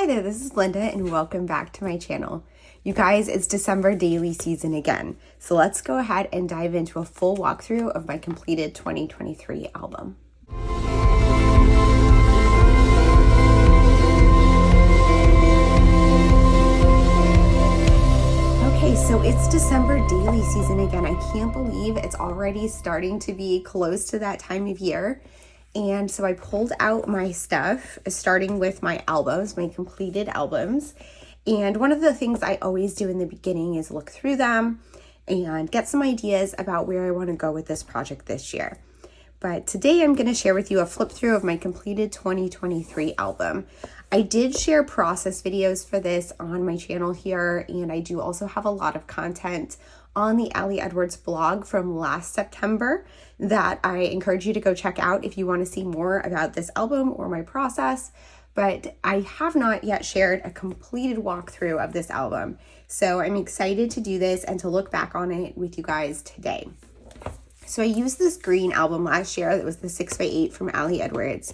Hi there, this is Linda and welcome back to my channel. You guys, it's December daily season again. So let's go ahead and dive into a full walkthrough of my completed 2023 album. Okay, so it's December daily season again. I can't believe it's already starting to be close to that time of year. And so I pulled out my stuff, starting with my albums, my completed albums. And one of the things I always do in the beginning is look through them and get some ideas about where I want to go with this project this year. But today I'm going to share with you a flip through of my completed 2023 album. I did share process videos for this on my channel here, and I do also have a lot of content on the Allie Edwards blog from last September that I encourage you to go check out if you want to see more about this album or my process. But I have not yet shared a completed walkthrough of this album. So I'm excited to do this and to look back on it with you guys today. So I used this green album last year. That was the 6x8 from Allie Edwards.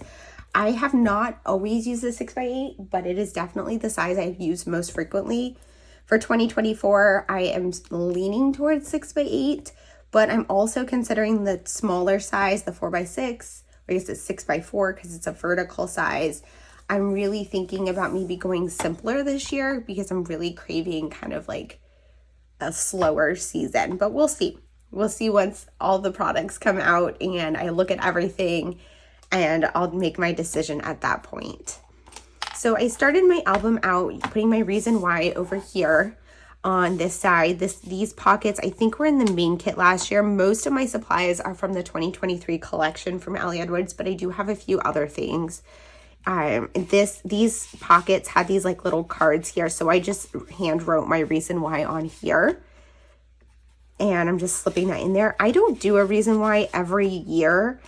I have not always used the 6x8, but it is definitely the size I've used most frequently. For 2024, I am leaning towards 6x8, but I'm also considering the smaller size, the 4x6, or I guess it's 6x4 because it's a vertical size. I'm really thinking about maybe going simpler this year because I'm really craving kind of like a slower season, but we'll see. We'll see once all the products come out and I look at everything, and I'll make my decision at that point. So I started my album out putting my reason why over here on this side. These pockets I think were in the main kit last year. Most of my supplies are from the 2023 collection from Allie Edwards, but I do have a few other things. These pockets had these like little cards here, so I just hand wrote my reason why on here. And I'm just slipping that in there. I don't do a reason why every year.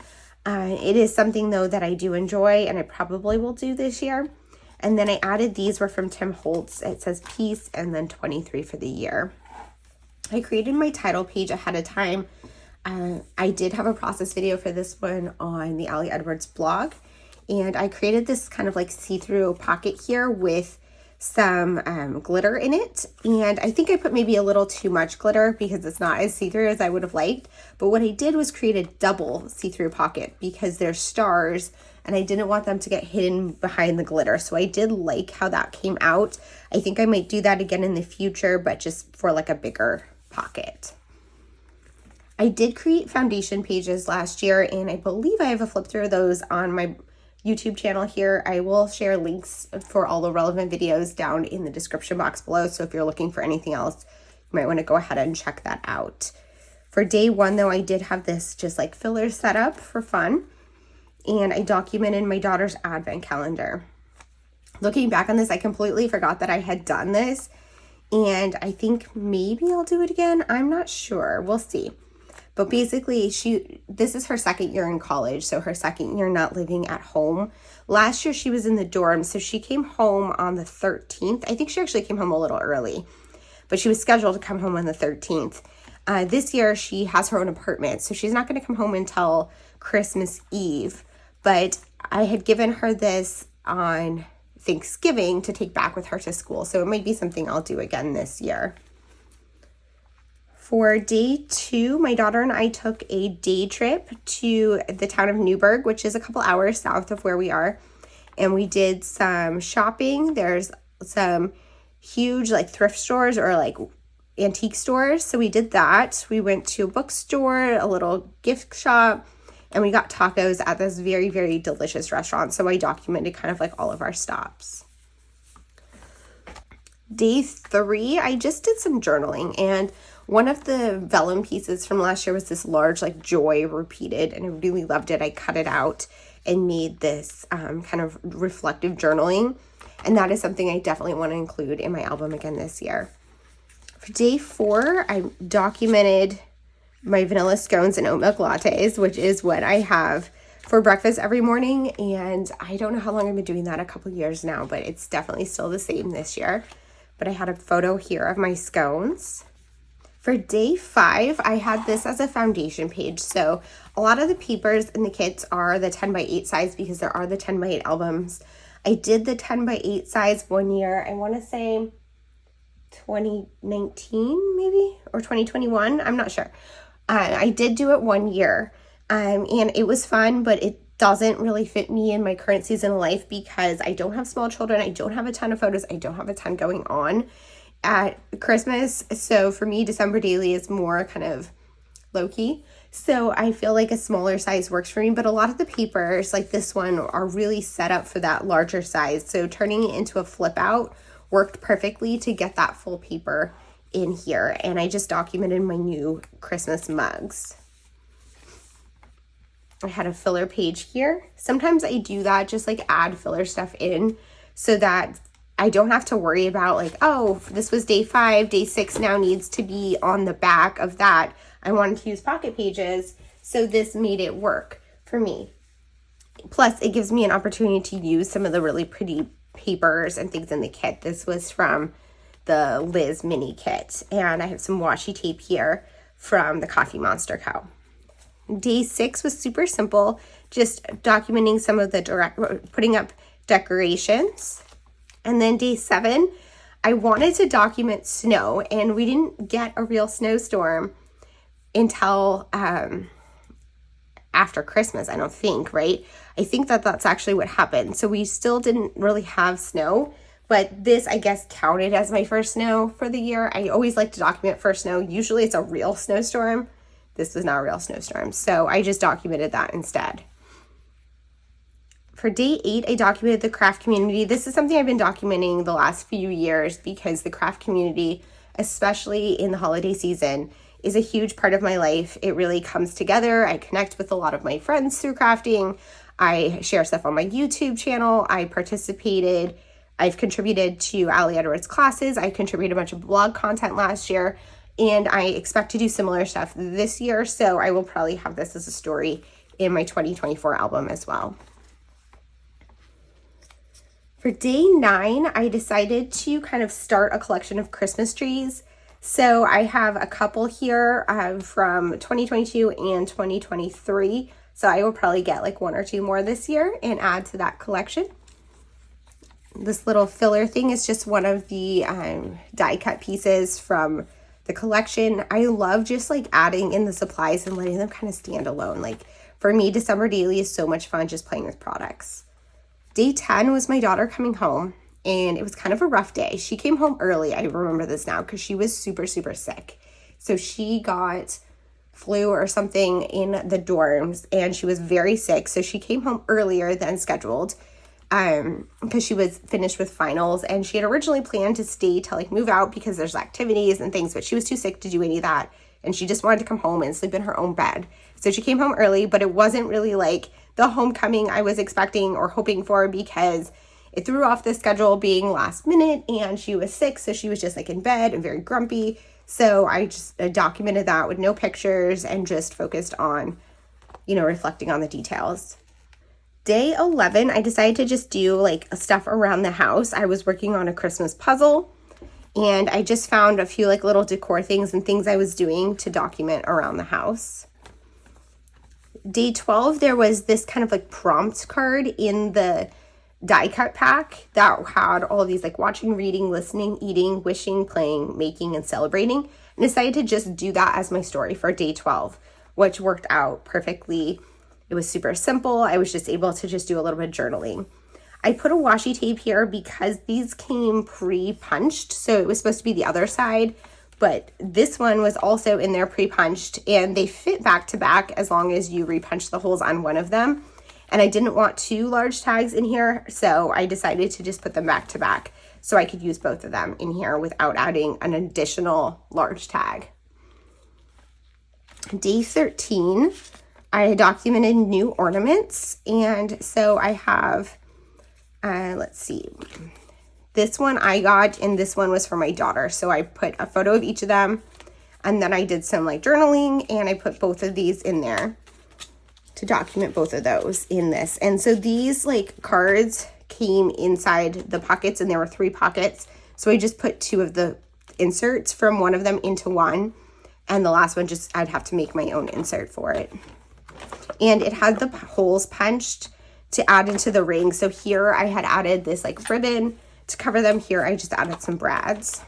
It is something though that I do enjoy and I probably will do this year. And then I added these were from Tim Holtz. It says peace and then 23 for the year. I created my title page ahead of time. I did have a process video for this one on the Allie Edwards blog. And I created this kind of like see-through pocket here with some glitter in it. And I think I put maybe a little too much glitter because it's not as see-through as I would have liked. But what I did was create a double see-through pocket because they're stars and I didn't want them to get hidden behind the glitter. So I did like how that came out. I think I might do that again in the future, but just for like a bigger pocket. I did create foundation pages last year, and I believe I have a flip through of those on my YouTube channel here. I will share links for all the relevant videos down in the description box below. So if you're looking for anything else, you might want to go ahead and check that out. For day one though, I did have this just like filler set up for fun. And I documented my daughter's advent calendar. Looking back on this, I completely forgot that I had done this. And I think maybe I'll do it again. I'm not sure. We'll see. But basically, this is her second year in college. So her second year not living at home. Last year, she was in the dorm. So she came home on the 13th. I think she actually came home a little early. But she was scheduled to come home on the 13th. This year, she has her own apartment. So she's not going to come home until Christmas Eve. But I had given her this on Thanksgiving to take back with her to school. So it might be something I'll do again this year. For day two, my daughter and I took a day trip to the town of Newburgh, which is a couple hours south of where we are. And we did some shopping. There's some huge like thrift stores or like antique stores. So we did that. We went to a bookstore, a little gift shop, and we got tacos at this very, very delicious restaurant. So I documented kind of like all of our stops. Day three, I just did some journaling. And one of the vellum pieces from last year was this large like joy repeated. And I really loved it. I cut it out and made this kind of reflective journaling. And that is something I definitely want to include in my album again this year. For day four, I documented my vanilla scones and oat milk lattes, which is what I have for breakfast every morning. And I don't know how long I've been doing that, a couple years now, but it's definitely still the same this year. But I had a photo here of my scones. For day 5, I had this as a foundation page. So a lot of the papers in the kits are the 10x8 size because there are the 10x8 albums. I did the 10 by 8 size one year. I want to say 2019 maybe, or 2021. I'm not sure. I did do it one year, and it was fun, but it doesn't really fit me in my current season of life because I don't have small children. I don't have a ton of photos. I don't have a ton going on at Christmas. So for me, December daily is more kind of low-key. So I feel like a smaller size works for me, but a lot of the papers like this one are really set up for that larger size. So turning it into a flip out worked perfectly to get that full paper in here. And I just documented my new Christmas mugs. I had a filler page here. Sometimes I do that, just like add filler stuff in so that I don't have to worry about like, oh, this was day 5, day 6 now needs to be on the back of that. I wanted to use pocket pages, so this made it work for me. Plus, it gives me an opportunity to use some of the really pretty papers and things in the kit. This was from the Liz mini kit, and I have some washi tape here from the Coffee Monster Co. Day 6 was super simple, just documenting some of the putting up decorations. And then day 7, I wanted to document snow, and we didn't get a real snowstorm until after Christmas, I don't think, right? I think that that's actually what happened. So we still didn't really have snow, but this, I guess, counted as my first snow for the year. I always like to document first snow. Usually it's a real snowstorm. This was not a real snowstorm, so I just documented that instead. For day 8, I documented the craft community. This is something I've been documenting the last few years because the craft community, especially in the holiday season, is a huge part of my life. It really comes together. I connect with a lot of my friends through crafting. I share stuff on my YouTube channel. I've contributed to Ali Edwards classes. I contributed a bunch of blog content last year, and I expect to do similar stuff this year. So I will probably have this as a story in my 2024 album as well. For day 9, I decided to kind of start a collection of Christmas trees. So I have a couple here from 2022 and 2023. So I will probably get like 1 or 2 more this year and add to that collection. This little filler thing is just one of the die cut pieces from the collection. I love just like adding in the supplies and letting them kind of stand alone. Like for me, December daily is so much fun just playing with products. Day 10 was my daughter coming home, and it was kind of a rough day. She came home early. I remember this now because she was super, super sick. So she got flu or something in the dorms, and she was very sick. So she came home earlier than scheduled because she was finished with finals, and she had originally planned to stay to like move out because there's activities and things, but she was too sick to do any of that, and she just wanted to come home and sleep in her own bed. So she came home early, but it wasn't really like the homecoming I was expecting or hoping for because it threw off the schedule being last minute, and she was sick, so she was just like in bed and very grumpy. So I just documented that with no pictures and just focused on, reflecting on the details. Day 11, I decided to just do like stuff around the house. I was working on a Christmas puzzle, and I just found a few like little decor things and things I was doing to document around the house. Day 12, there was this kind of like prompt card in the die cut pack that had all of these like watching, reading, listening, eating, wishing, playing, making, and celebrating. And decided to just do that as my story for day 12, which worked out perfectly. It was super simple. I was just able to just do a little bit of journaling. I put a washi tape here because these came pre-punched, so it was supposed to be the other side, but this one was also in there pre-punched, and they fit back to back as long as you repunch the holes on one of them. And I didn't want 2 large tags in here, so I decided to just put them back to back so I could use both of them in here without adding an additional large tag. Day 13, I documented new ornaments, and so I have, let's see, this one I got, and this one was for my daughter. So I put a photo of each of them, and then I did some like journaling, and I put both of these in there to document both of those in this. And so these like cards came inside the pockets, and there were 3 pockets. So I just put 2 of the inserts from one of them into one, and the last one I'd have to make my own insert for it. And it had the holes punched to add into the ring. So here I had added this like ribbon to cover them. Here I just added some brads.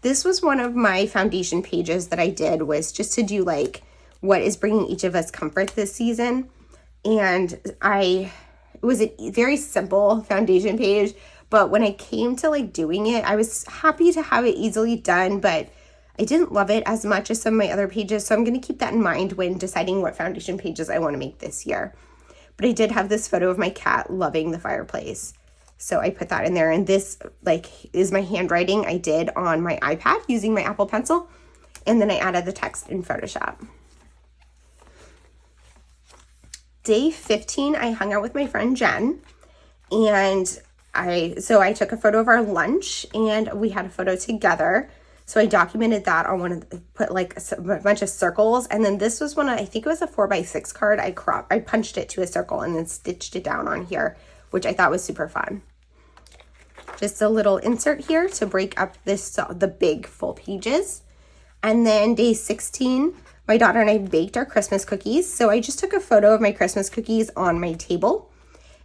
This was one of my foundation pages that I did, was just to do like what is bringing each of us comfort this season. And it was a very simple foundation page, but when I came to like doing it, I was happy to have it easily done, but I didn't love it as much as some of my other pages. So I'm going to keep that in mind when deciding what foundation pages I want to make this year. But I did have this photo of my cat loving the fireplace, so I put that in there. And this like is my handwriting I did on my iPad using my Apple Pencil. And then I added the text in Photoshop. Day 15, I hung out with my friend Jen, and I took a photo of our lunch, and we had a photo together. So I documented that on put like a bunch of circles. And then this was one, I think it was a 4x6 card. I punched it to a circle and then stitched it down on here, which I thought was super fun. Just a little insert here to break up the big full pages. And then day 16, my daughter and I baked our Christmas cookies. So I just took a photo of my Christmas cookies on my table.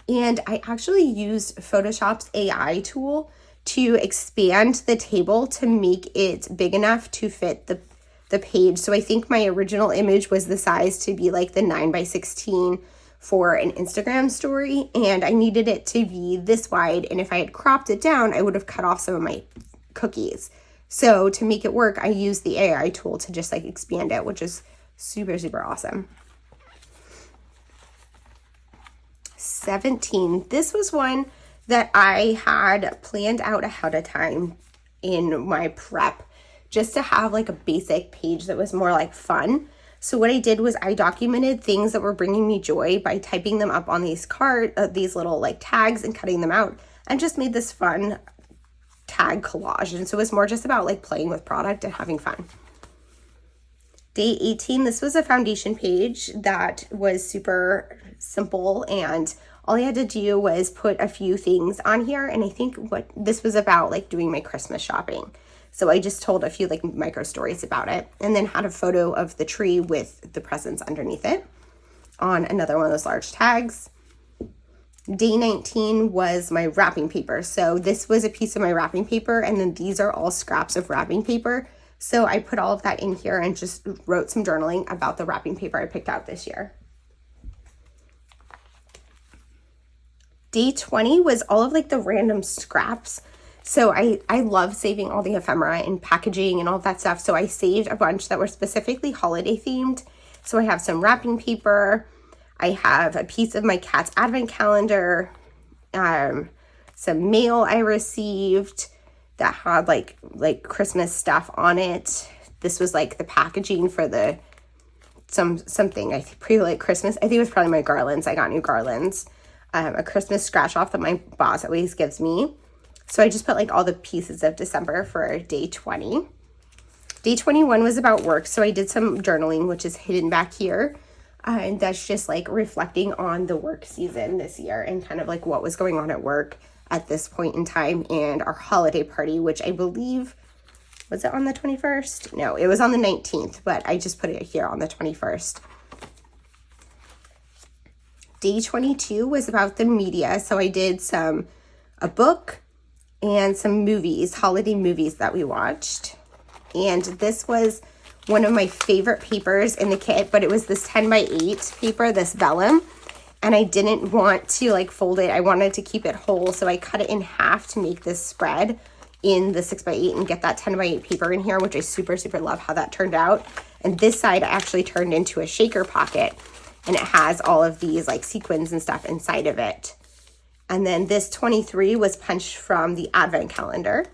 And I actually used Photoshop's AI tool to expand the table to make it big enough to fit the page. So I think my original image was the size to be like the 9x16 for an Instagram story, and I needed it to be this wide. And if I had cropped it down, I would have cut off some of my cookies. So to make it work, I used the AI tool to just like expand it, which is super, super awesome. 17. This was one that I had planned out ahead of time in my prep, just to have like a basic page that was more like fun. So what I did was I documented things that were bringing me joy by typing them up on these these little like tags and cutting them out, and just made this fun tag collage. And so it was more just about like playing with product and having fun. Day 18, this was a foundation page that was super simple, and all I had to do was put a few things on here. And I think what this was about, like doing my Christmas shopping. So I just told a few like micro stories about it, and then had a photo of the tree with the presents underneath it on another one of those large tags. Day 19 was my wrapping paper. So this was a piece of my wrapping paper, and then these are all scraps of wrapping paper. So I put all of that in here and just wrote some journaling about the wrapping paper I picked out this year. Day 20 was all of like the random scraps. So I love saving all the ephemera and packaging and all that stuff. So I saved a bunch that were specifically holiday themed. So I have some wrapping paper. I have a piece of my cat's advent calendar, some mail I received that had like Christmas stuff on it. This was like the packaging for something I think pretty like Christmas. I think it was probably my garlands. I got new garlands. A Christmas scratch off that my boss always gives me. So I just put like all the pieces of December for day 20. Day 21 was about work. So I did some journaling, which is hidden back here. And that's just like reflecting on the work season this year and kind of like what was going on at work at this point in time, and our holiday party, which I believe, was it on the 21st? No, it was on the 19th, but I just put it here on the 21st. Day 22 was about the media. So I did a book and some movies, holiday movies that we watched. And this was one of my favorite papers in the kit, but it was this 10x8 paper, this vellum. And I didn't want to like fold it. I wanted to keep it whole. So I cut it in half to make this spread in the 6x8 and get that 10x8 paper in here, which I super, super love how that turned out. And this side actually turned into a shaker pocket, and it has all of these like sequins and stuff inside of it. And then this 23 was punched from the advent calendar.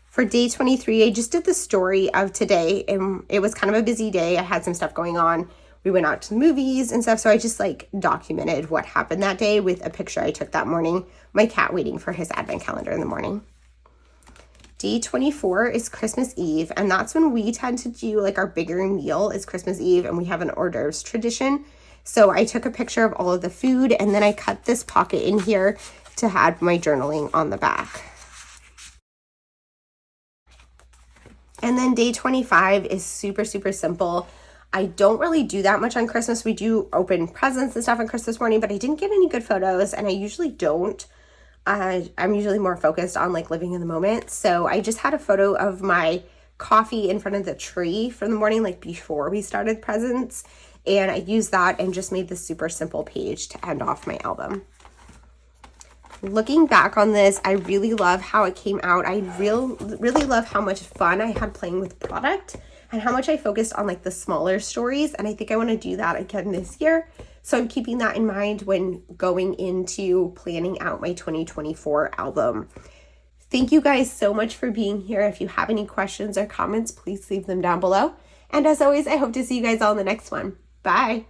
For day 23, I just did the story of today, and it was kind of a busy day. I had some stuff going on. We went out to the movies and stuff, so I just like documented what happened that day with a picture I took that morning, my cat waiting for his advent calendar in the morning. Day 24 is Christmas Eve, and that's when we tend to do like our bigger meal is Christmas Eve, and we have an hors d'oeuvres tradition. So I took a picture of all of the food, and then I cut this pocket in here to have my journaling on the back. And then day 25 is super, super simple. I don't really do that much on Christmas. We do open presents and stuff on Christmas morning, but I didn't get any good photos, and I usually don't. I'm usually more focused on like living in the moment. So I just had a photo of my coffee in front of the tree from the morning, like before we started presents. And I used that and just made this super simple page to end off my album. Looking back on this, I really love how it came out. I really love how much fun I had playing with product and how much I focused on like the smaller stories. And I think I want to do that again this year. So I'm keeping that in mind when going into planning out my 2024 album. Thank you guys so much for being here. If you have any questions or comments, please leave them down below. And as always, I hope to see you guys all in the next one. Bye.